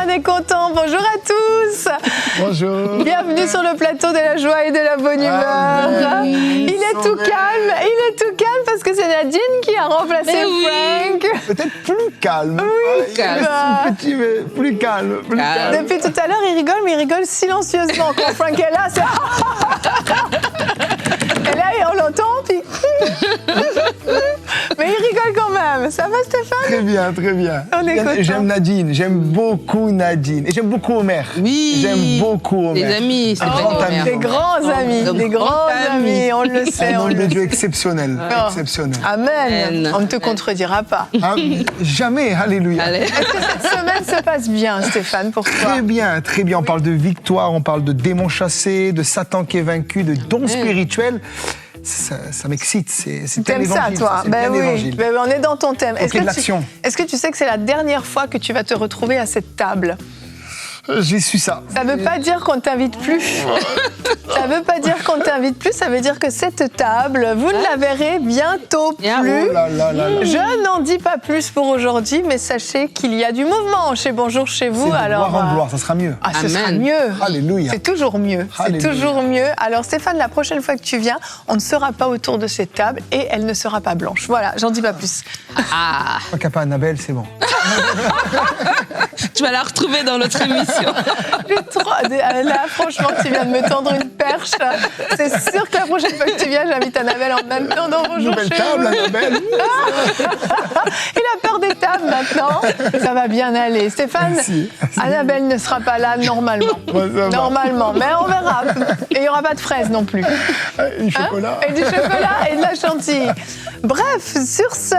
Stéphane est content. Bonjour à tous. Bonjour. Bienvenue sur le plateau de la joie et de la bonne humeur. Il est tout calme parce que c'est Nadine qui a remplacé Frank. Peut-être plus calme. Oui, calme. Petit, mais plus calme. Depuis tout à l'heure, il rigole, mais il rigole silencieusement. Quand Frank est là, c'est... Et là, on l'entend, puis... Mais il rigole quand même. Ça va, Stéphane? Très bien, très bien. On est content. J'aime Nadine, j'aime beaucoup Nadine. Et j'aime beaucoup Omer. Oui. J'aime beaucoup Omer. Les amis, c'est des grands amis, on le sait. Un homme de Dieu exceptionnel. Exceptionnel. Amen. On ne te contredira pas. Jamais, alléluia. Est-ce que cette semaine se passe bien, Stéphane, pour toi? Très bien, très bien. On parle de victoire, on parle de démons chassés, de Satan qui est vaincu, de dons spirituels. Ça m'excite, c'est T'aimes ça, toi? Ben oui, ben on est dans ton thème. Est-ce que tu sais que c'est la dernière fois que tu vas te retrouver à cette table? J'ai su ça. Ça ne veut pas dire qu'on ne t'invite plus. Ça ne veut pas dire qu'on ne t'invite plus, ça veut dire que cette table, vous ne la verrez bientôt plus. Oh là là là là. Je n'en dis pas plus pour aujourd'hui, mais sachez qu'il y a du mouvement chez Bonjour chez vous. C'est de gloire en gloire, ça sera mieux. Ce sera mieux. Alléluia. C'est toujours mieux. Alléluia. C'est toujours mieux. Alors Stéphane, la prochaine fois que tu viens, on ne sera pas autour de cette table et elle ne sera pas blanche. Voilà, j'en dis pas plus. Tant qu'à pas Annabelle, c'est bon. Tu vas la retrouver dans notre émission. Là, franchement, tu viens de me tendre une perche. C'est sûr que la prochaine fois que tu viens, j'invite Annabelle en même temps dans Bonjour Nouvelle chez table, vous. Annabelle. Il a peur des tables maintenant. Ça va bien aller. Stéphane, Merci. Annabelle ne sera pas là normalement. Normalement, mais on verra. Et il n'y aura pas de fraises non plus. Du chocolat. Et du chocolat et de la chantilly. Bref, sur ce,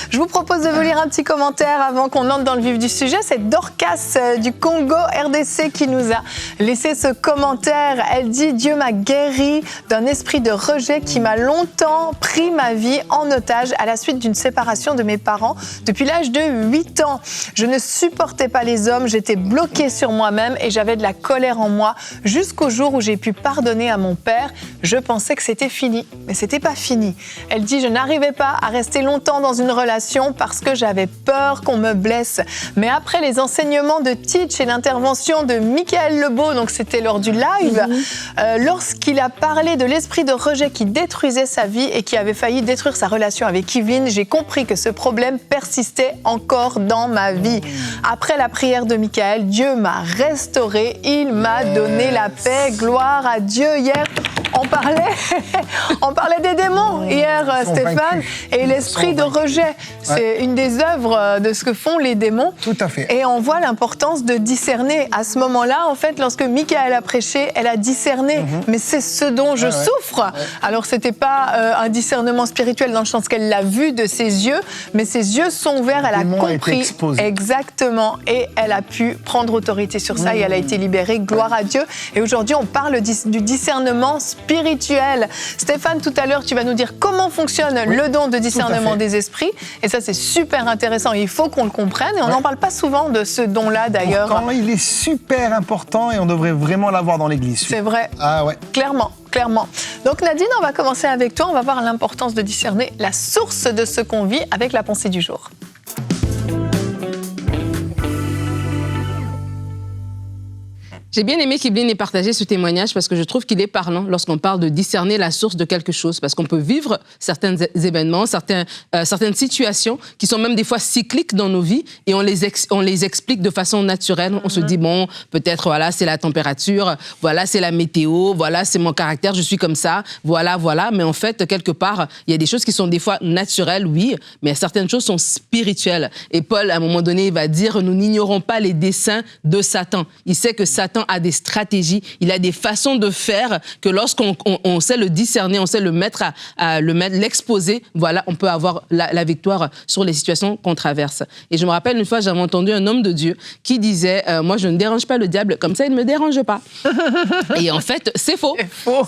je vous propose de vous lire un petit commentaire avant qu'on entre dans le vif du sujet. C'est Dorcas du Congo RDC qui nous a laissé ce commentaire. Elle dit « Dieu m'a guéri d'un esprit de rejet qui m'a longtemps pris ma vie en otage à la suite d'une séparation de mes parents depuis l'âge de 8 ans. Je ne supportais pas les hommes, j'étais bloquée sur moi-même et j'avais de la colère en moi jusqu'au jour où j'ai pu pardonner à mon père. Je pensais que c'était fini, mais c'était pas fini. » Elle dit « Je n'arrivais pas à rester longtemps dans une relation parce que j'avais peur qu'on me blesse. Mais après les enseignements de Teach et l'intervention de Michael Lebeau, donc c'était lors du live, lorsqu'il a parlé de l'esprit de rejet qui détruisait sa vie et qui avait failli détruire sa relation avec Yveline, j'ai compris que ce problème persistait encore dans ma vie. Après la prière de Michael, Dieu m'a restaurée, il m'a donné la paix, gloire à Dieu. Hier, on parlait des démons hier, Stéphane, et l'esprit de rejet. C'est une des œuvres de ce que font les démons. Tout à fait. Et on voit l'importance de discerner. À ce moment-là, en fait, lorsque Michael a prêché, elle a discerné. Mais c'est ce dont je souffre. Alors, c'était pas un discernement spirituel dans le sens qu'elle l'a vu de ses yeux, mais ses yeux sont ouverts, elle a compris. Exactement. Et elle a pu prendre autorité sur ça et elle a été libérée. Gloire à Dieu. Et aujourd'hui, on parle du discernement spirituel. Stéphane, tout à l'heure, tu vas nous dire comment fonctionne le don de discernement des esprits. Et ça, c'est super intéressant. Il faut qu'on le comprenne. Et on n'en parle pas souvent de ce don-là, d'ailleurs. Pourtant, il est super important et on devrait vraiment l'avoir dans l'Église. C'est vrai. Ah ouais. Clairement. Donc Nadine, on va commencer avec toi. On va voir l'importance de discerner la source de ce qu'on vit avec la pensée du jour. J'ai bien aimé qu'Yveline ait partagé ce témoignage parce que je trouve qu'il est parlant lorsqu'on parle de discerner la source de quelque chose. Parce qu'on peut vivre certains événements, certaines situations qui sont même des fois cycliques dans nos vies et on les explique de façon naturelle. On se dit, bon, peut-être, voilà, c'est la température, voilà, c'est la météo, voilà, c'est mon caractère, je suis comme ça, voilà. Mais en fait, quelque part, il y a des choses qui sont des fois naturelles, oui, mais certaines choses sont spirituelles. Et Paul, à un moment donné, il va dire, nous n'ignorons pas les desseins de Satan. Il sait que Satan a des stratégies, il a des façons de faire que lorsqu'on sait le discerner, on sait le mettre l'exposer, voilà, on peut avoir la victoire sur les situations qu'on traverse. Et je me rappelle une fois, j'avais entendu un homme de Dieu qui disait, moi je ne dérange pas le diable, comme ça il ne me dérange pas. Et en fait, c'est faux.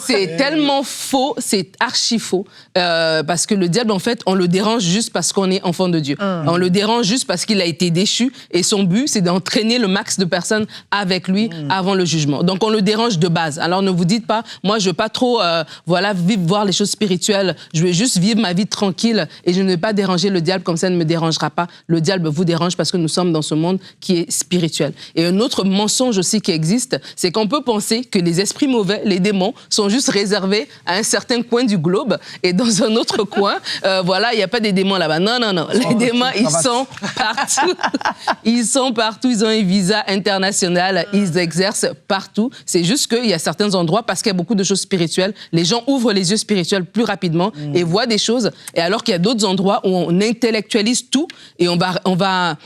C'est tellement faux, c'est archi faux. Parce que le diable, en fait, on le dérange juste parce qu'on est enfant de Dieu. On le dérange juste parce qu'il a été déchu et son but, c'est d'entraîner le max de personnes avec lui avant avant le jugement. Donc, on le dérange de base. Alors, ne vous dites pas, moi, je veux pas trop, voir les choses spirituelles. Je veux juste vivre ma vie tranquille et je ne vais pas déranger le diable, comme ça, il ne me dérangera pas. Le diable vous dérange parce que nous sommes dans ce monde qui est spirituel. Et un autre mensonge aussi qui existe, c'est qu'on peut penser que les esprits mauvais, les démons, sont juste réservés à un certain coin du globe et dans un autre coin, il n'y a pas des démons là-bas. Non. Les démons, ils sont partout. Ils sont partout. Ils ont un visa international. Ils exercent partout. C'est juste qu'il y a certains endroits, parce qu'il y a beaucoup de choses spirituelles, les gens ouvrent les yeux spirituels plus rapidement et voient des choses. Et alors qu'il y a d'autres endroits où on intellectualise tout et on va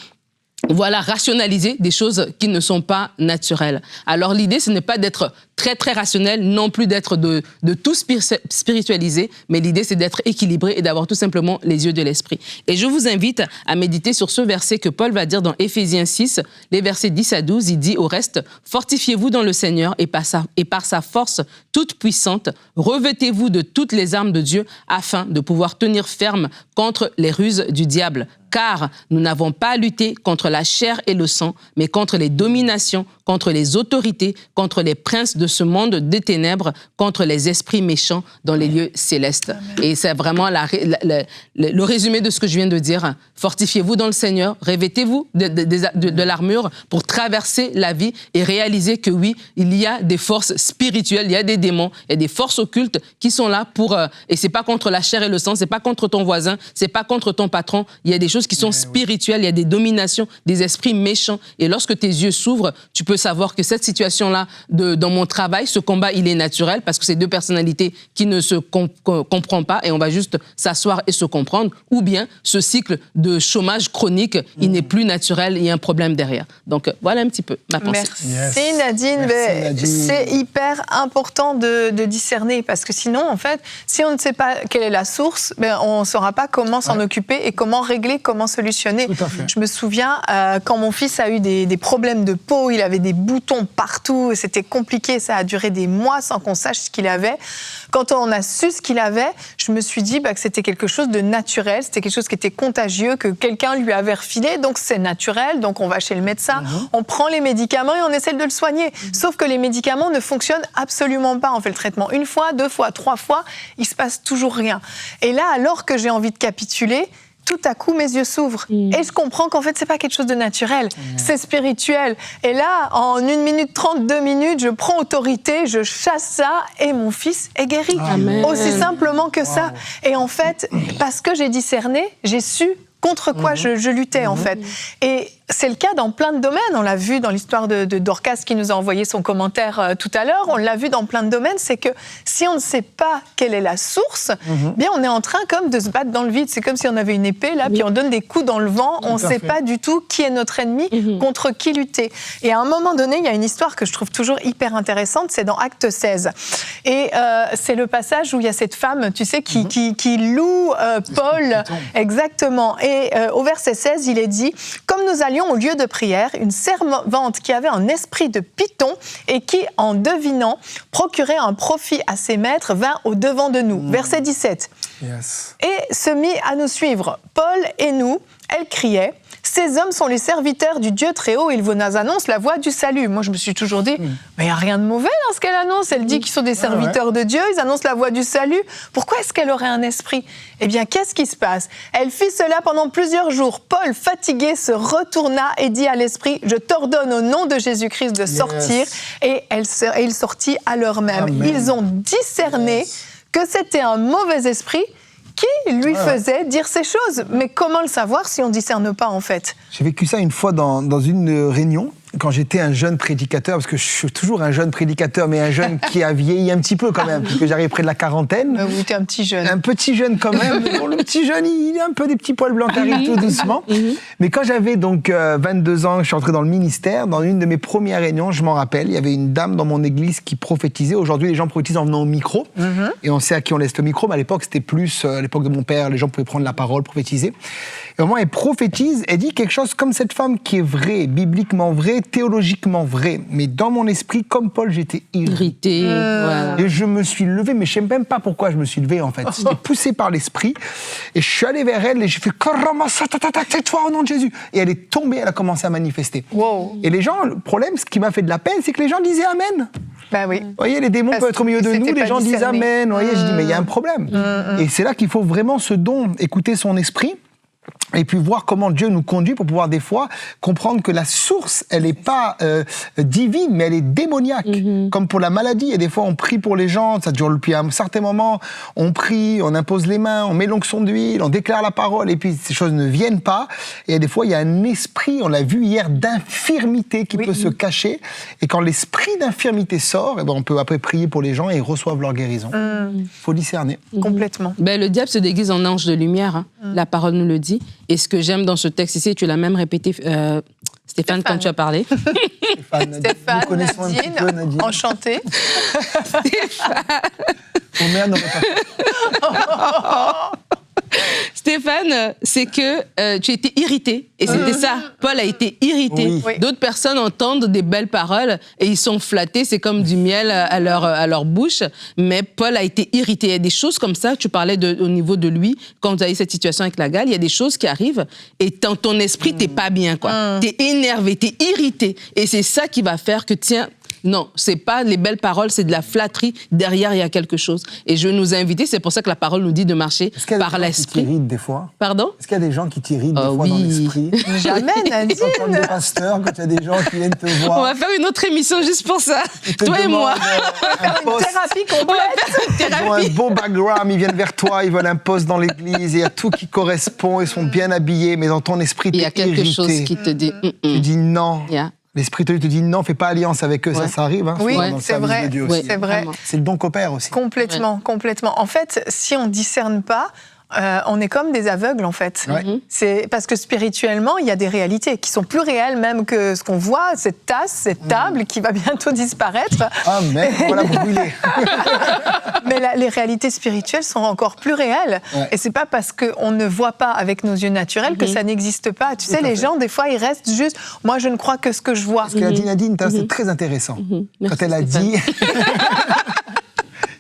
rationaliser des choses qui ne sont pas naturelles. Alors l'idée, ce n'est pas d'être très, très rationnel, non plus d'être de tout spiritualiser, mais l'idée, c'est d'être équilibré et d'avoir tout simplement les yeux de l'esprit. Et je vous invite à méditer sur ce verset que Paul va dire dans Éphésiens 6, les versets 10 à 12. Il dit au reste, « Fortifiez-vous dans le Seigneur et par sa force toute puissante, revêtez-vous de toutes les armes de Dieu afin de pouvoir tenir ferme contre les ruses du diable. Car nous n'avons pas à lutter contre la chair et le sang, mais contre les dominations, contre les autorités, contre les princes de ce monde des ténèbres, contre les esprits méchants dans les lieux célestes. » Et c'est vraiment le résumé de ce que je viens de dire. Fortifiez-vous dans le Seigneur, revêtez-vous de l'armure pour traverser la vie et réaliser que oui, il y a des forces spirituelles, il y a des démons, il y a des forces occultes qui sont là pour... et c'est pas contre la chair et le sang, c'est pas contre ton voisin, c'est pas contre ton patron. Il y a des choses qui sont spirituelles, il y a des dominations, des esprits méchants. Et lorsque tes yeux s'ouvrent, tu peux savoir que cette situation-là, dans mon travail, ce combat, il est naturel parce que c'est deux personnalités qui ne se comprennent pas et on va juste s'asseoir et se comprendre. Ou bien, ce cycle de chômage chronique, il n'est plus naturel, il y a un problème derrière. Donc, voilà un petit peu ma pensée. Merci Nadine. C'est hyper important de discerner parce que sinon, en fait, si on ne sait pas quelle est la source, on ne saura pas comment s'en occuper et comment régler, comment solutionner. Je me souviens, quand mon fils a eu des problèmes de peau, il avait des boutons partout, c'était compliqué, ça a duré des mois sans qu'on sache ce qu'il avait. Quand on a su ce qu'il avait, je me suis dit que c'était quelque chose de naturel, c'était quelque chose qui était contagieux, que quelqu'un lui avait refilé, donc c'est naturel, donc on va chez le médecin, on prend les médicaments et on essaie de le soigner. Sauf que les médicaments ne fonctionnent absolument pas. On fait le traitement 1 fois, 2 fois, 3 fois, il se passe toujours rien. Et là, alors que j'ai envie de capituler, tout à coup, mes yeux s'ouvrent. Et je comprends qu'en fait, c'est pas quelque chose de naturel. C'est spirituel. Et là, en 1 minute 30, 2 minutes, je prends autorité, je chasse ça et mon fils est guéri. Amen. Aussi simplement que ça. Et en fait, parce que j'ai discerné, j'ai su contre quoi je luttais, en fait. Et c'est le cas dans plein de domaines. On l'a vu dans l'histoire de Dorcas qui nous a envoyé son commentaire tout à l'heure. On l'a vu dans plein de domaines. C'est que si on ne sait pas quelle est la source, bien on est en train comme de se battre dans le vide. C'est comme si on avait une épée là, puis on donne des coups dans le vent. On ne sait pas du tout qui est notre ennemi, contre qui lutter. Et à un moment donné, il y a une histoire que je trouve toujours hyper intéressante. C'est dans Acte 16. Et c'est le passage où il y a cette femme, tu sais, qui loue Paul. Exactement. Et au verset 16, il est dit « Comme nous allions au lieu de prière, une servante qui avait un esprit de python et qui, en devinant, procurait un profit à ses maîtres, vint au-devant de nous. » Verset 17. Et se mit à nous suivre. Paul et nous, elle criait. Ces hommes sont les serviteurs du Dieu très haut, ils vous annoncent la voie du salut. Moi, je me suis toujours dit, mais il n'y a rien de mauvais dans ce qu'elle annonce. Elle dit qu'ils sont des serviteurs de Dieu, ils annoncent la voie du salut. Pourquoi est-ce qu'elle aurait un esprit ? Eh bien, qu'est-ce qui se passe ? Elle fit cela pendant plusieurs jours. Paul, fatigué, se retourna et dit à l'esprit, je t'ordonne au nom de Jésus-Christ de sortir. Et il sortit à l'heure même. Amen. Ils ont discerné que c'était un mauvais esprit qui lui faisait dire ces choses. Mais comment le savoir si on ne discerne pas, en fait ? J'ai vécu ça une fois dans une réunion, quand j'étais un jeune prédicateur, parce que je suis toujours un jeune prédicateur, mais un jeune qui a vieilli un petit peu quand même, puisque j'arrive près de la quarantaine. Oui, t'es un petit jeune. Un petit jeune quand même. Bon, le petit jeune, il a un peu des petits poils blancs qui arrivent tout doucement. Mais quand j'avais donc 22 ans, je suis entré dans le ministère, dans une de mes premières réunions, je m'en rappelle, il y avait une dame dans mon église qui prophétisait. Aujourd'hui, les gens prophétisent en venant au micro, et on sait à qui on laisse le micro, mais à l'époque, c'était plus, à l'époque de mon père, les gens pouvaient prendre la parole, prophétiser. Et au moment où elle prophétise, elle dit quelque chose comme cette femme qui est vraie, bibliquement vraie, théologiquement vrai, mais dans mon esprit, comme Paul, j'étais irrité. Voilà. Et je me suis levé, mais je ne sais même pas pourquoi je me suis levé, en fait. J'étais poussé par l'esprit, et je suis allé vers elle, et j'ai fait « tais-toi au nom de Jésus !» Et elle est tombée, elle a commencé à manifester. Wow. Et les gens, le problème, ce qui m'a fait de la peine, c'est que les gens disaient « Amen !» Ben oui. Vous voyez, les démons Parce peuvent être au milieu de que nous, c'était les pas gens disent discerné. Amen. Vous voyez, je dis, mais il y a un problème. Et c'est là qu'il faut vraiment ce don, écouter son esprit, et puis voir comment Dieu nous conduit pour pouvoir des fois comprendre que la source, elle n'est pas divine, mais elle est démoniaque. Comme pour la maladie, et des fois on prie pour les gens, ça dure depuis un certain moment, on prie, on impose les mains, on met l'onction d'huile, on déclare la parole, et puis ces choses ne viennent pas. Et des fois, il y a un esprit, on l'a vu hier, d'infirmité qui peut se cacher. Et quand l'esprit d'infirmité sort, eh ben on peut après prier pour les gens et ils reçoivent leur guérison. Il faut discerner. Complètement. Ben, le diable se déguise en ange de lumière, hein. La parole nous le dit. Et ce que j'aime dans ce texte ici, tu l'as même répété, Stéphane, quand tu as parlé. Stéphane, nous connaissons un petit peu, Nadine. enchantée. Ton mère n'aurait pas. Stéphane, c'est que tu étais irrité. Et c'était ça. Paul a été irrité. Oui. D'autres personnes entendent des belles paroles et ils sont flattés. C'est comme du miel à leur bouche. Mais Paul a été irrité. Il y a des choses comme ça. Tu parlais au niveau de lui, quand tu as eu cette situation avec la gale. Il y a des choses qui arrivent et dans ton esprit, t'es pas bien, quoi. T'es énervé, t'es irrité. Et c'est ça qui va faire que, tiens, non, c'est pas les belles paroles, c'est de la flatterie. Derrière, il y a quelque chose. Et je veux nous inviter, c'est pour ça que la parole nous dit de marcher par l'esprit. Est-ce qu'il y a des gens qui t'irritent des fois? Pardon? Est-ce qu'il y a des gens qui t'irritent des fois dans l'esprit? Jamais, Nadine. Quand tu es pasteur, quand il y a des gens qui viennent te voir. On va faire une autre émission juste pour ça. te Toi et moi. demandent un poste. Thérapie On va complète. faire une Ils ont un thérapie. beau background, ils viennent vers toi, ils veulent un poste dans l'église, et il y a tout qui correspond, ils sont bien habillés, mais dans ton esprit, Il y t'es a quelque irrité. chose qui te dit. Tu dis non. Yeah. L'esprit te dit non, fais pas alliance avec eux, Ouais. ça arrive. Hein, Oui, souvent dans le c'est service vrai. de Dieu Ouais. aussi. C'est vrai. Vraiment. C'est le don qu'opère aussi. Complètement, complètement. En fait, si on discerne pas, on est comme des aveugles, en fait. Ouais. C'est parce que spirituellement, il y a des réalités qui sont plus réelles même que ce qu'on voit, cette tasse, cette table qui va bientôt disparaître. Ah, mais voilà, brûler. Mais les réalités spirituelles sont encore plus réelles. Ouais. Et c'est pas parce qu'on ne voit pas avec nos yeux naturels que ça n'existe pas. Tu sais, à les fait. gens, des fois, ils restent juste. Moi, je ne crois que ce que je vois. Ce qu'elle a dit Nadine, c'est très intéressant. Merci, Quand elle a Stéphane. dit...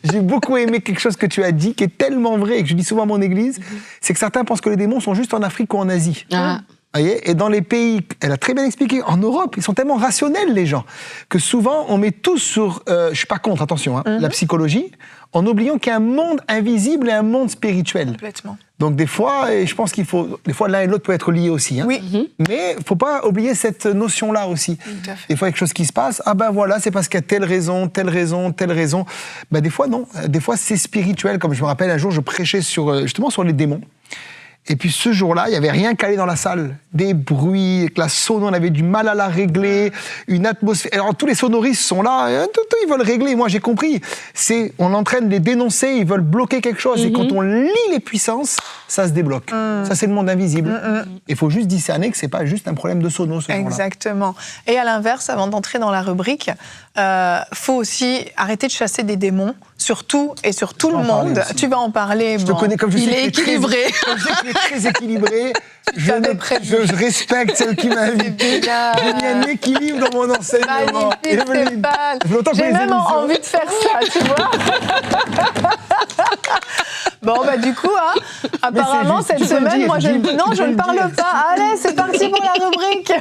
J'ai beaucoup aimé quelque chose que tu as dit, qui est tellement vrai, et que je dis souvent à mon église, c'est que certains pensent que les démons sont juste en Afrique ou en Asie. Ah. Voyez, et dans les pays, elle a très bien expliqué, en Europe, ils sont tellement rationnels, les gens, que souvent, on met tout sur, je suis pas contre, attention, hein, la psychologie, en oubliant qu'il y a un monde invisible et un monde spirituel. Complètement. Donc des fois, et je pense qu'il faut, des fois l'un et l'autre peut être liés aussi. Hein. Oui. Mais faut pas oublier cette notion-là aussi. Tout à fait. Des fois, il y a quelque chose qui se passe, ah ben voilà, c'est parce qu'il y a telle raison, telle raison, telle raison. Ben des fois, non. Des fois, c'est spirituel. Comme je me rappelle, un jour, je prêchais justement sur les démons. Et puis ce jour-là, il n'y avait rien calé dans la salle. Des bruits, avec la sono, on avait du mal à la régler, une atmosphère. Alors tous les sonoristes sont là, ils veulent régler. Moi j'ai compris, on est en train de les dénoncer, ils veulent bloquer quelque chose. Et quand on lit les puissances, ça se débloque. Ça c'est le monde invisible. Il faut juste discerner que c'est pas juste un problème de sono ce jour-là. Exactement. Et à l'inverse, avant d'entrer dans la rubrique, faut aussi arrêter de chasser des démons, sur tout et sur tout Je le vais en parler monde. aussi. Tu vas en parler. Je te connais comme je sais Il que est tu es très- équilibré. Comme je sais que tu es très équilibré. J'avais prévu. Je respecte celle qui m'a invité. bien. J'ai mis un équilibre dans mon enseignement. Magnifique, Evelyne, Stéphane. ça fait longtemps que J'ai les même émissions- envie de faire ça, tu vois. Bon, bah du coup, hein, apparemment, juste, cette tu peux le semaine, dire, moi, je dis-le, non, tu je peux ne le parle dire. pas. Allez, c'est parti pour la rubrique.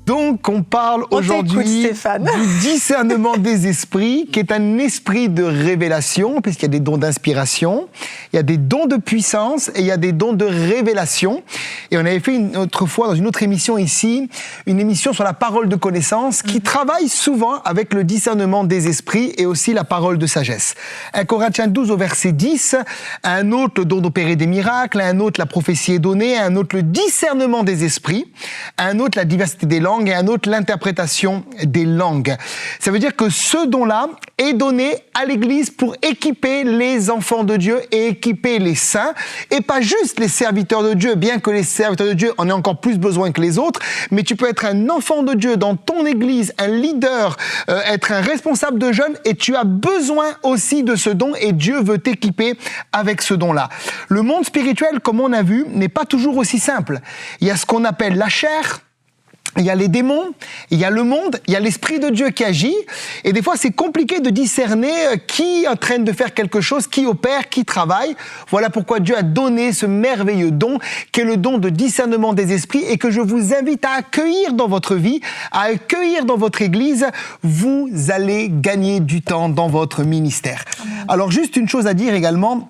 Donc, on parle On t'écoute, aujourd'hui Stéphane. du discernement des esprits, qui est un esprit de révélation, puisqu'il y a des dons d'inspiration, il y a des dons de puissance et il y a des dons de révélation. Et on avait fait une autre fois, dans une autre émission ici, une émission sur la parole de connaissance, qui travaille souvent avec le discernement des esprits et aussi la parole de sagesse. 1 Corinthiens 12 au verset 10, un autre le don d'opérer des miracles, un autre la prophétie est donnée, un autre le discernement des esprits, un autre la diversité des langues, langues et un autre l'interprétation des langues. Ça veut dire que ce don-là est donné à l'Église pour équiper les enfants de Dieu et équiper les saints, et pas juste les serviteurs de Dieu, bien que les serviteurs de Dieu en aient encore plus besoin que les autres, mais tu peux être un enfant de Dieu dans ton Église, un leader, être un responsable de jeunes, et tu as besoin aussi de ce don, et Dieu veut t'équiper avec ce don-là. Le monde spirituel, comme on a vu, n'est pas toujours aussi simple. Il y a ce qu'on appelle la chair, il y a les démons, il y a le monde, il y a l'Esprit de Dieu qui agit, et des fois c'est compliqué de discerner qui est en train de faire quelque chose, qui opère, qui travaille. Voilà pourquoi Dieu a donné ce merveilleux don, qui est le don de discernement des esprits, et que je vous invite à accueillir dans votre vie, à accueillir dans votre Église. Vous allez gagner du temps dans votre ministère. Amen. Alors juste une chose à dire également,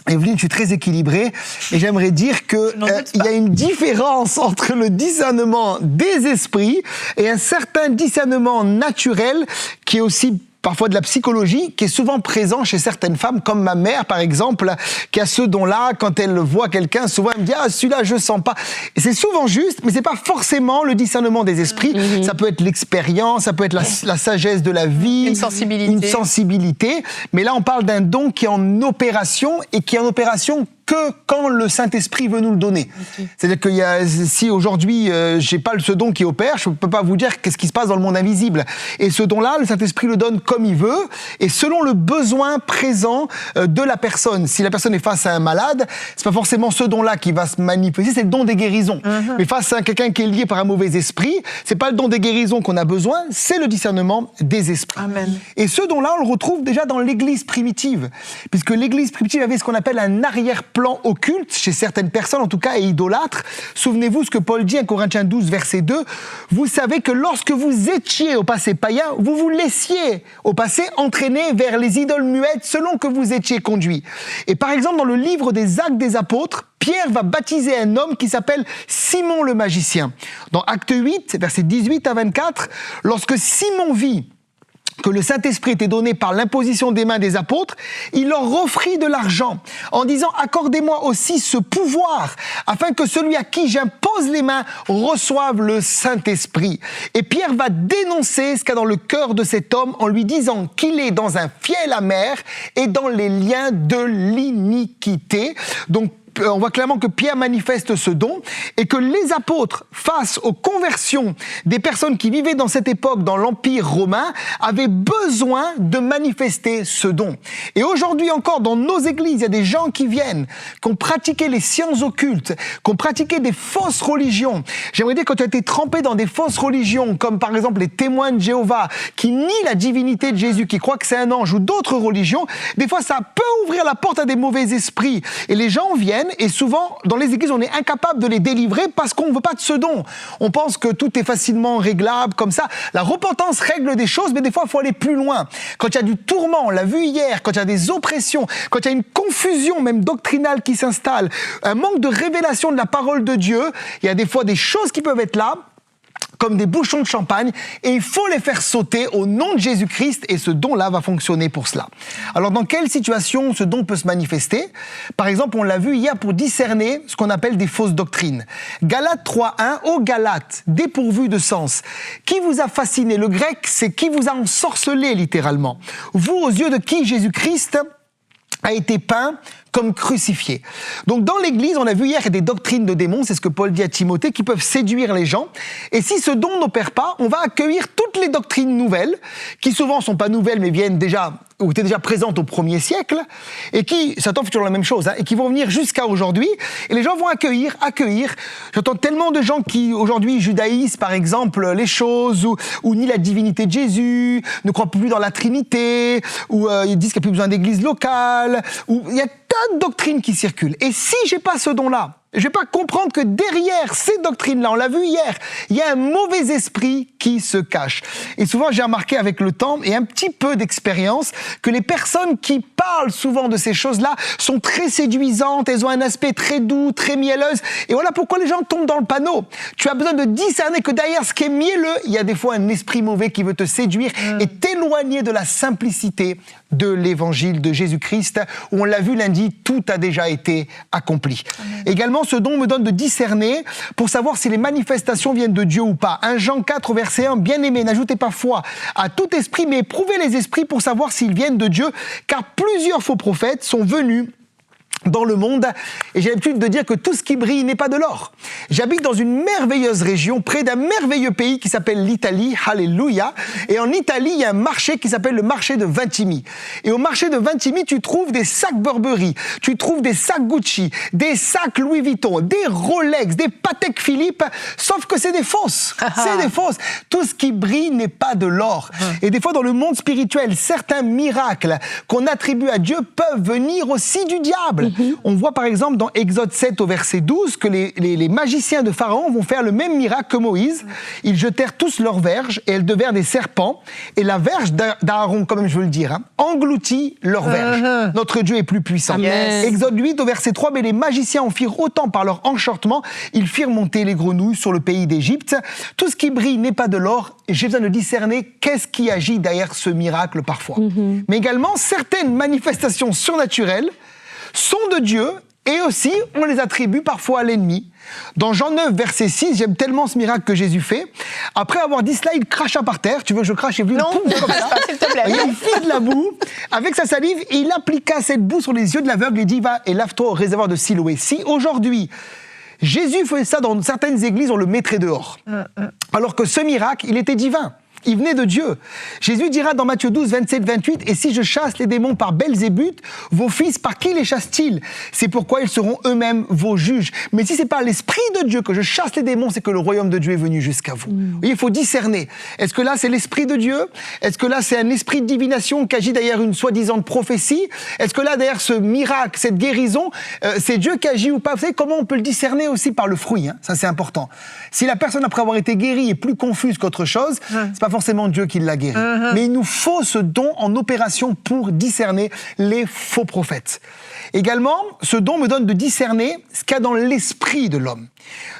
Evelyne, je suis très équilibrée et j'aimerais dire que il y a une différence entre le discernement des esprits et un certain discernement naturel qui est aussi parfois de la psychologie, qui est souvent présent chez certaines femmes, comme ma mère, par exemple, qui a ce don-là. Quand elle voit quelqu'un, souvent, elle me dit « Ah, celui-là, je sens pas ». Et c'est souvent juste, mais c'est pas forcément le discernement des esprits. Mm-hmm. Ça peut être l'expérience, ça peut être la sagesse de la vie. Une sensibilité. Mais là, on parle d'un don qui est en opération, et qui est en opération que quand le Saint-Esprit veut nous le donner. Okay. C'est-à-dire que si aujourd'hui, j'ai pas ce don qui opère, je peux pas vous dire qu'est-ce qui se passe dans le monde invisible. Et ce don-là, le Saint-Esprit le donne comme il veut, et selon le besoin présent de la personne. Si la personne est face à un malade, c'est pas forcément ce don-là qui va se manifester, c'est le don des guérisons. Mm-hmm. Mais face à quelqu'un qui est lié par un mauvais esprit, c'est pas le don des guérisons qu'on a besoin, c'est le discernement des esprits. Amen. Et ce don-là, on le retrouve déjà dans l'Église primitive, puisque l'Église primitive avait ce qu'on appelle un arrière-plan occulte, chez certaines personnes en tout cas, et idolâtres. Souvenez-vous ce que Paul dit en Corinthiens 12, verset 2. Vous savez que lorsque vous étiez au passé païen, vous vous laissiez au passé entraîner vers les idoles muettes selon que vous étiez conduits. Et par exemple, dans le livre des Actes des Apôtres, Pierre va baptiser un homme qui s'appelle Simon le magicien. Dans Acte 8, versets 18 à 24, lorsque Simon vit que le Saint-Esprit était donné par l'imposition des mains des apôtres, il leur offrit de l'argent en disant « Accordez-moi aussi ce pouvoir, afin que celui à qui j'impose les mains reçoive le Saint-Esprit. » Et Pierre va dénoncer ce qu'il y a dans le cœur de cet homme en lui disant qu'il est dans un fiel amer et dans les liens de l'iniquité. Donc, on voit clairement que Pierre manifeste ce don, et que les apôtres, face aux conversions des personnes qui vivaient dans cette époque dans l'Empire romain, avaient besoin de manifester ce don. Et aujourd'hui encore, dans nos églises, il y a des gens qui viennent, qui ont pratiqué les sciences occultes, qui ont pratiqué des fausses religions. J'aimerais dire, quand tu as été trempé dans des fausses religions, comme par exemple les témoins de Jéhovah, qui nient la divinité de Jésus, qui croient que c'est un ange, ou d'autres religions, des fois ça peut ouvrir la porte à des mauvais esprits. Et les gens viennent, et souvent, dans les églises, on est incapable de les délivrer parce qu'on ne veut pas de ce don. On pense que tout est facilement réglable comme ça. La repentance règle des choses, mais des fois, il faut aller plus loin. Quand il y a du tourment, on l'a vu hier, quand il y a des oppressions, quand il y a une confusion même doctrinale qui s'installe, un manque de révélation de la parole de Dieu, il y a des fois des choses qui peuvent être là, comme des bouchons de champagne, et il faut les faire sauter au nom de Jésus-Christ, et ce don-là va fonctionner pour cela. Alors, dans quelle situation ce don peut se manifester ? Par exemple, on l'a vu hier pour discerner ce qu'on appelle des fausses doctrines. Galates 3.1, ô Galates, dépourvus de sens, qui vous a fasciné ? Le grec, c'est qui vous a ensorcelé, littéralement. Vous, aux yeux de qui Jésus-Christ a été peint comme crucifié. Donc dans l'Église, on a vu hier, il y a des doctrines de démons, c'est ce que Paul dit à Timothée, qui peuvent séduire les gens. Et si ce don n'opère pas, on va accueillir toutes les doctrines nouvelles, qui souvent ne sont pas nouvelles, mais viennent déjà, ou étaient déjà présentes au 1er siècle, et qui, ça t'offre toujours la même chose, et qui vont venir jusqu'à aujourd'hui. Et les gens vont accueillir. J'entends tellement de gens qui, aujourd'hui, judaïsent, par exemple, les choses, ou nient la divinité de Jésus, ne croient plus dans la Trinité, ou ils disent qu'il n'y a plus besoin d'église locale, ou il y a tas de doctrines qui circulent. Et si j'ai pas ce don-là, je vais pas comprendre que derrière ces doctrines-là, on l'a vu hier, il y a un mauvais esprit qui se cache. Et souvent, j'ai remarqué avec le temps et un petit peu d'expérience que les personnes qui parlent souvent de ces choses-là sont très séduisantes, elles ont un aspect très doux, très mielleuse. Et voilà pourquoi les gens tombent dans le panneau. Tu as besoin de discerner que derrière ce qui est mielleux, il y a des fois un esprit mauvais qui veut te séduire et t'éloigner de la simplicité de l'évangile de Jésus-Christ, où on l'a vu lundi, tout a déjà été accompli. Amen. Également, ce don me donne de discerner pour savoir si les manifestations viennent de Dieu ou pas. 1 Jean 4, verset 1, bien-aimés, n'ajoutez pas foi à tout esprit, mais éprouvez les esprits pour savoir s'ils viennent de Dieu, car plusieurs faux prophètes sont venus dans le monde, et j'ai l'habitude de dire que tout ce qui brille n'est pas de l'or. J'habite dans une merveilleuse région, près d'un merveilleux pays qui s'appelle l'Italie, alléluia, et en Italie, il y a un marché qui s'appelle le marché de Vintimille. Et au marché de Vintimille, tu trouves des sacs Burberry, tu trouves des sacs Gucci, des sacs Louis Vuitton, des Rolex, des Patek Philippe, sauf que c'est des fausses. C'est des fausses. Tout ce qui brille n'est pas de l'or. Et des fois, dans le monde spirituel, certains miracles qu'on attribue à Dieu peuvent venir aussi du diable. On voit par exemple dans Exode 7 au verset 12 que les magiciens de Pharaon vont faire le même miracle que Moïse. Ils jetèrent tous leurs verges et elles devinrent des serpents. Et la verge d'Aaron, quand même je veux le dire, engloutit leurs verges. Notre Dieu est plus puissant. Yes. Exode 8 au verset 3, mais les magiciens en firent autant par leur enchantement. Ils firent monter les grenouilles sur le pays d'Égypte. Tout ce qui brille n'est pas de l'or. Et j'ai besoin de discerner qu'est-ce qui agit derrière ce miracle parfois. Mais également, certaines manifestations surnaturelles sont de Dieu et aussi on les attribue parfois à l'ennemi. Dans Jean 9, verset 6, j'aime tellement ce miracle que Jésus fait. Après avoir dit cela, il cracha par terre. Tu veux que je crache? Il Non, ne crache pas, s'il te plaît. Il fit de la boue avec sa salive et il appliqua cette boue sur les yeux de l'aveugle et dit va et lave-toi au réservoir de Siloé. Si aujourd'hui Jésus faisait ça dans certaines églises, on le mettrait dehors. Alors que ce miracle, il était divin. Il venait de Dieu. Jésus dira dans Matthieu 12, 27, 28, « Et si je chasse les démons par Belzébuth, vos fils, par qui les chassent-ils? C'est pourquoi ils seront eux-mêmes vos juges. Mais si c'est par l'Esprit de Dieu que je chasse les démons, c'est que le royaume de Dieu est venu jusqu'à vous. » Vous voyez, il faut discerner. Est-ce que là, c'est l'Esprit de Dieu? Est-ce que là, c'est un esprit de divination qui agit derrière une soi-disant prophétie? Est-ce que là, derrière ce miracle, cette guérison, c'est Dieu qui agit ou pas? Vous savez comment on peut le discerner aussi par le fruit, hein? Ça, c'est important. Si la personne, après avoir été guérie, est plus confuse qu'autre chose, c'est pas forcément Dieu qui l'a guéri. Mais il nous faut ce don en opération pour discerner les faux prophètes. Également, ce don me donne de discerner ce qu'il y a dans l'esprit de l'homme.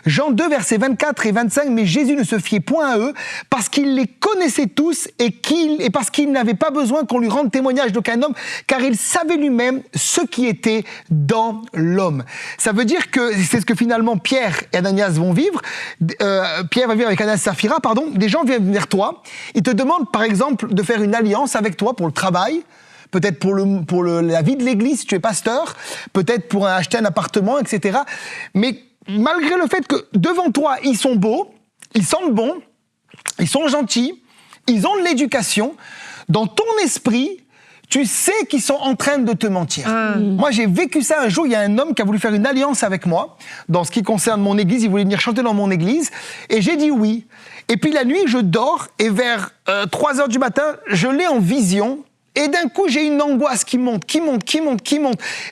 Jean 2, versets 24 et 25, « Mais Jésus ne se fiait point à eux, parce qu'il les connaissait tous et parce qu'il n'avait pas besoin qu'on lui rende témoignage d'aucun homme, car il savait lui-même ce qui était dans l'homme. » Ça veut dire que c'est ce que finalement Pierre et Ananias vont vivre. Pierre va vivre avec Ananias et Saphira, pardon. Des gens viennent vers toi, ils te demandent par exemple de faire une alliance avec toi pour le travail, peut-être pour la vie de l'église si tu es pasteur, peut-être pour acheter un appartement, etc. Mais malgré le fait que devant toi, ils sont beaux, ils sentent bon, ils sont gentils, ils ont de l'éducation, dans ton esprit, tu sais qu'ils sont en train de te mentir. Moi, j'ai vécu ça un jour. Il y a un homme qui a voulu faire une alliance avec moi dans ce qui concerne mon église. Il voulait venir chanter dans mon église. Et j'ai dit oui. Et puis la nuit, je dors et vers 3 heures du matin, je l'ai en vision. Et d'un coup, j'ai une angoisse qui monte.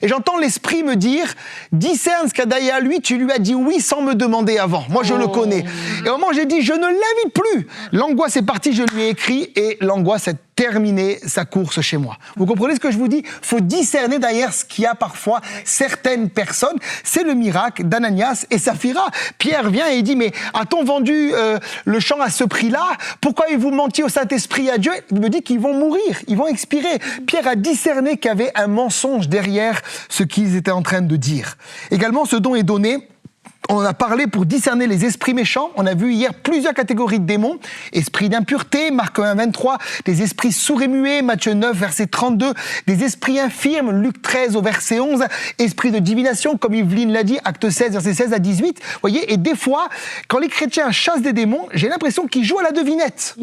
Et j'entends l'esprit me dire, discerne ce qu'il y a derrière lui, tu lui as dit oui sans me demander avant. Moi, je le connais. Et au moment où j'ai dit, je ne l'invite plus. L'angoisse est partie, je lui ai écrit et l'angoisse a terminé sa course chez moi. Vous comprenez ce que je vous dis? Il faut discerner derrière ce qu'il y a parfois certaines personnes. C'est le miracle d'Ananias et Saphira. Pierre vient et il dit, mais a-t-on vendu le champ à ce prix-là? Pourquoi avez-vous menti au Saint-Esprit à Dieu? Il me dit qu'ils vont mourir, ils vont expirer. Pierre a discerné qu'il y avait un mensonge derrière ce qu'ils étaient en train de dire. Également, ce don est donné. On en a parlé pour discerner les esprits méchants. On a vu hier plusieurs catégories de démons. Esprit d'impureté, Marc 1, 23. Des esprits sourds et muets, Matthieu 9, verset 32. Des esprits infirmes, Luc 13 au verset 11. Esprit de divination, comme Yveline l'a dit, Acte 16, verset 16 à 18. Voyez, et des fois, quand les chrétiens chassent des démons, j'ai l'impression qu'ils jouent à la devinette.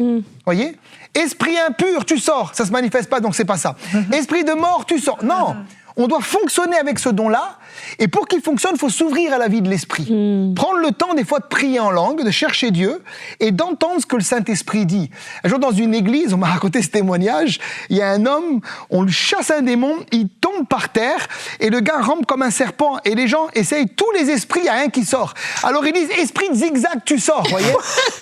Voyez? Esprit impur, tu sors. Ça se manifeste pas, donc c'est pas ça. Esprit de mort, tu sors. Non! On doit fonctionner avec ce don-là, et pour qu'il fonctionne, il faut s'ouvrir à la vie de l'Esprit. Prendre le temps, des fois, de prier en langue, de chercher Dieu, et d'entendre ce que le Saint-Esprit dit. Un jour, dans une église, on m'a raconté ce témoignage, il y a un homme, on lui chasse un démon, il tombe par terre, et le gars rampe comme un serpent, et les gens essayent tous les esprits, il n'y a rien qui sort. Alors ils disent, esprit de zigzag, tu sors, voyez.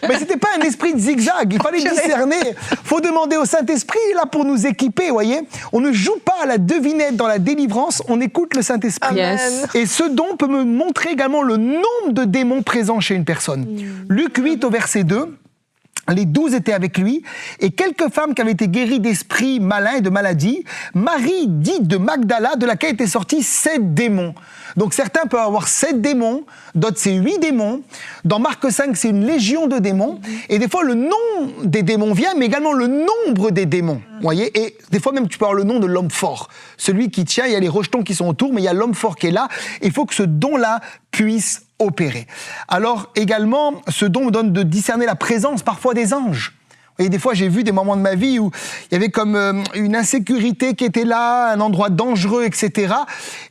Mais c'était pas un esprit de zigzag, il fallait discerner. Faut demander au Saint-Esprit, il est là pour nous équiper, voyez. On ne joue pas à la devinette dans la délivrance, on écoute le Saint-Esprit. Yes. Et ce don peut me montrer également le nombre de démons présents chez une personne. Luc 8 au verset 2, Les 12 étaient avec lui, et quelques femmes qui avaient été guéries d'esprits malins et de maladies. Marie, dite de Magdala, de laquelle étaient sortis 7 démons. Donc certains peuvent avoir 7 démons, d'autres c'est 8 démons. Dans Marc 5, c'est une légion de démons. Et des fois, le nom des démons vient, mais également le nombre des démons. Vous voyez, et des fois même, tu peux avoir le nom de l'homme fort. Celui qui tient, il y a les rejetons qui sont autour, mais il y a l'homme fort qui est là. Il faut que ce don-là puisse opérer. Alors également, ce don me donne de discerner la présence parfois des anges. Vous voyez, des fois, j'ai vu des moments de ma vie où il y avait comme une insécurité qui était là, un endroit dangereux, etc.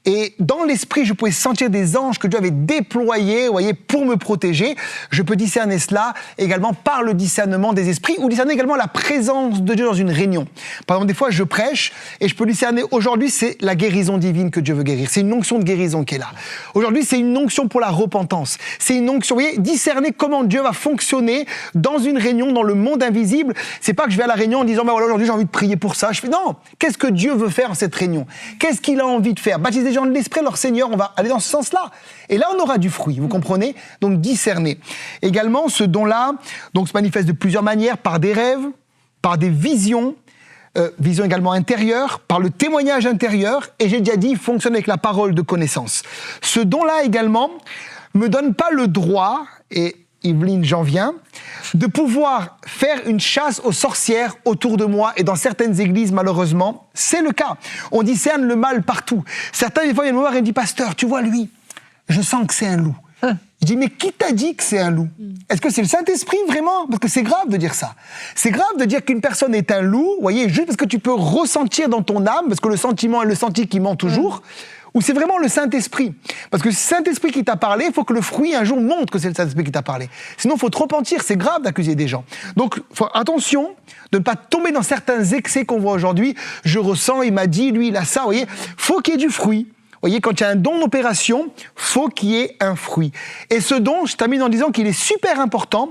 Et dans l'esprit, je pouvais sentir des anges que Dieu avait déployés, vous voyez, pour me protéger. Je peux discerner cela également par le discernement des esprits ou discerner également la présence de Dieu dans une réunion. Par exemple, des fois, je prêche et je peux discerner, aujourd'hui, c'est la guérison divine que Dieu veut guérir. C'est une onction de guérison qui est là. Aujourd'hui, c'est une onction pour la repentance. C'est une onction, vous voyez, discerner comment Dieu va fonctionner dans une réunion, dans le monde invisible. C'est pas que je vais à la réunion en disant bah voilà, aujourd'hui j'ai envie de prier pour ça. Je fais non, qu'est-ce que Dieu veut faire en cette réunion? Qu'est-ce qu'il a envie de faire? Baptiser des gens de l'esprit, leur Seigneur, on va aller dans ce sens-là. Et là, on aura du fruit, vous comprenez? Donc discerner. Également, ce don-là donc, se manifeste de plusieurs manières, par des rêves, par des visions, vision également intérieure, par le témoignage intérieur, et j'ai déjà dit, il fonctionne avec la parole de connaissance. Ce don-là également me donne pas le droit, et Yveline, j'en viens, de pouvoir faire une chasse aux sorcières autour de moi, et dans certaines églises, malheureusement, c'est le cas. On discerne le mal partout. Certains, des fois, viennent me voir et me disent « Pasteur, tu vois, lui, je sens que c'est un loup. » Je dis « Mais qui t'a dit que c'est un loup ? Est-ce que c'est le Saint-Esprit, vraiment ? Parce que c'est grave de dire ça. C'est grave de dire qu'une personne est un loup, vous voyez, juste parce que tu peux ressentir dans ton âme, parce que le sentiment est le senti qui ment toujours, ou c'est vraiment le Saint-Esprit. Parce que c'est le Saint-Esprit qui t'a parlé, il faut que le fruit un jour montre que c'est le Saint-Esprit qui t'a parlé. Sinon, il faut te repentir, c'est grave d'accuser des gens. Donc, attention de ne pas tomber dans certains excès qu'on voit aujourd'hui. Je ressens, il m'a dit, lui, il a ça, vous voyez. Faut qu'il y ait du fruit. Vous voyez, quand il y a un don d'opération, faut qu'il y ait un fruit. Et ce don, je termine en disant qu'il est super important,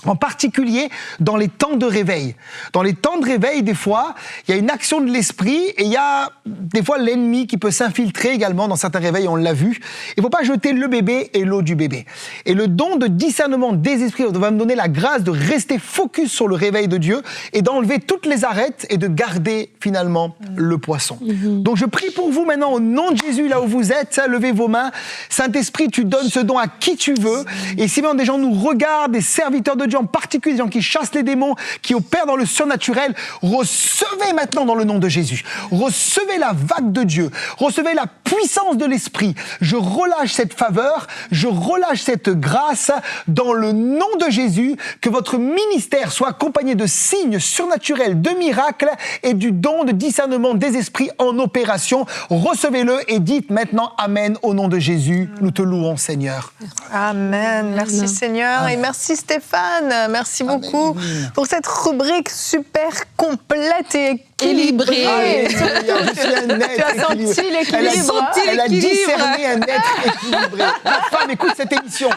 en particulier dans les temps de réveil. Dans les temps de réveil, des fois, il y a une action de l'esprit et il y a des fois l'ennemi qui peut s'infiltrer également dans certains réveils, on l'a vu. Il ne faut pas jeter le bébé et l'eau du bébé. Et le don de discernement des esprits va me donner la grâce de rester focus sur le réveil de Dieu et d'enlever toutes les arêtes et de garder finalement le poisson. Donc je prie pour vous maintenant au nom de Jésus, là où vous êtes, levez vos mains. Saint-Esprit, tu donnes ce don à qui tu veux. Et si maintenant des gens nous regardent, des serviteurs de Dieu en particulier, des gens qui chassent les démons, qui opèrent dans le surnaturel, recevez maintenant dans le nom de Jésus. Recevez la vague de Dieu. Recevez la puissance de l'Esprit. Je relâche cette faveur, je relâche cette grâce dans le nom de Jésus, que votre ministère soit accompagné de signes surnaturels, de miracles et du don de discernement des esprits en opération. Recevez-le et dites maintenant Amen au nom de Jésus. Nous te louons, Seigneur. Amen. Merci Seigneur. Amen. Et merci Stéphane. Merci beaucoup pour cette rubrique super complète et équilibrée. Je suis un être tu as senti l'équilibre. Elle a discerné un être équilibré. Ma femme écoute cette émission.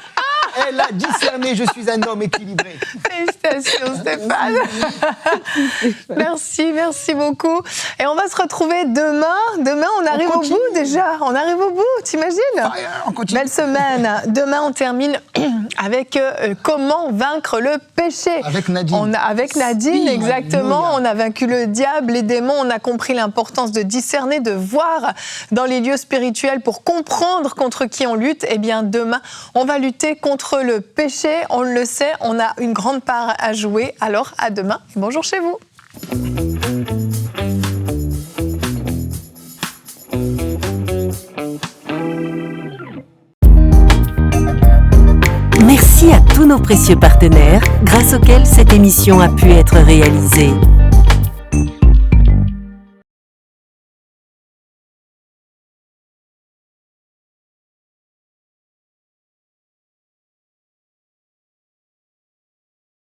Elle a discerné, je suis un homme équilibré. Félicitations Stéphane. Merci beaucoup. Et on va se retrouver demain. Demain, on arrive au bout déjà. On arrive au bout, t'imagines ? On continue. Belle semaine. Demain, on termine avec comment vaincre le péché. Avec Nadine. Avec Nadine, exactement. On a vaincu le diable, les démons. On a compris l'importance de discerner, de voir dans les lieux spirituels pour comprendre contre qui on lutte. Eh bien, demain, on va lutter contre le péché. On le sait, on a une grande part à jouer. Alors, à demain et bonjour chez vous. Merci à tous nos précieux partenaires, grâce auxquels cette émission a pu être réalisée.